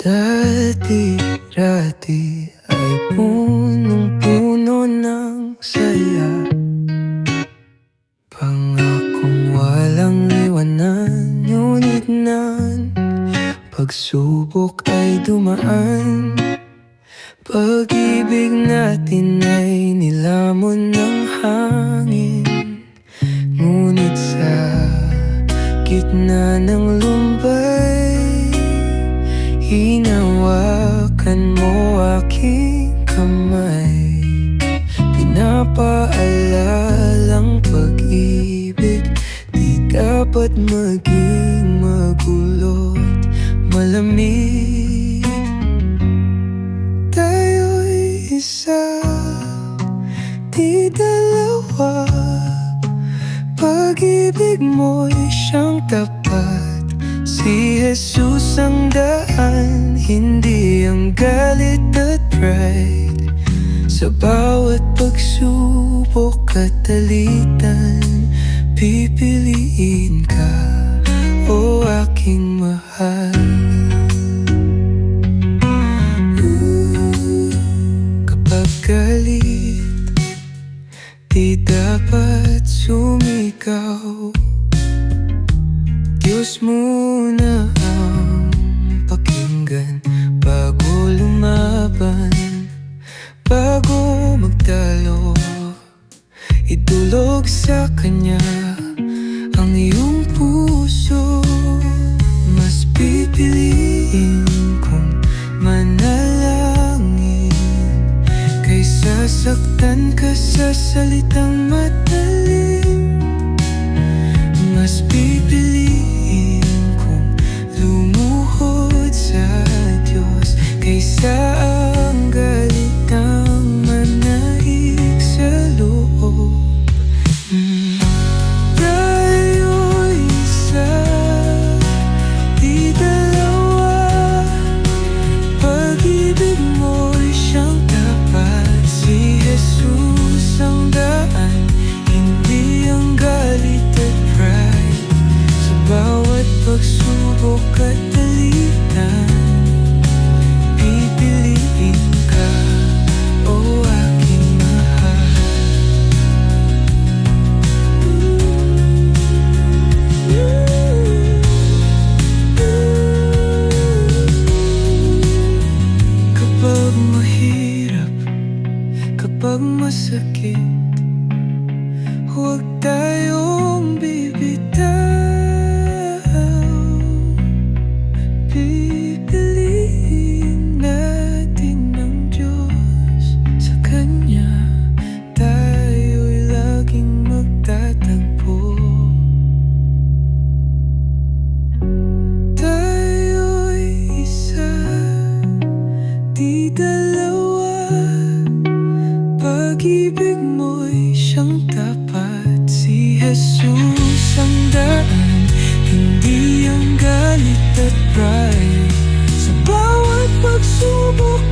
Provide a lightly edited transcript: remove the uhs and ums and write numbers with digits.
Dati-rati ay punong-puno ng saya, pangakong walang iwanan. Ngunit ng pagsubok ay dumaan, pag-ibig natin ay nilamon ng hangin. Ngunit sa gitna ng lumbay, hinawakan mo aking kamay. Pinapaalalang pag-ibig di dapat maging magulo't malamig. Tayo'y isa, di dalawa. Pag-ibig mo'y siyang tapat. Si Jesus ang daan, hindi ang galit at pride. Sa bawat pagsubok at alitan, pipiliin ka, o aking mahal. Kapag galit, di dapat sumigaw. Diyos muna ang pakinggan bago lumaban, bago magtalo. Idulog sa Kanya ang iyong puso. Mas pipiliin kong manalangin kaysa saktan ka sa salitang matalim. Mas pipiliin kong lumuhod sa Diyos kaysa ang galit ang manahig sa loob. Tayo'y isa, di dalawa. Pag-ibig mo'y siyang tapat. Si Jesus ang daan, hindi ang galit at pride. Sa bawat pagsubok at alitan, pipiliin ka, o aking mahal. Kapag mahirap, kapag masakit, huwag tayong bibitaw. Pipiliin natin ang Diyos. Sa Kanya tayo'y laging magtatagpo. Tayo'y isa, di dalawa. Pag-ibig mo'y siyang tapat. Si Jesus ang daan, hindi ang galit at pride. Sa bawat pagsubok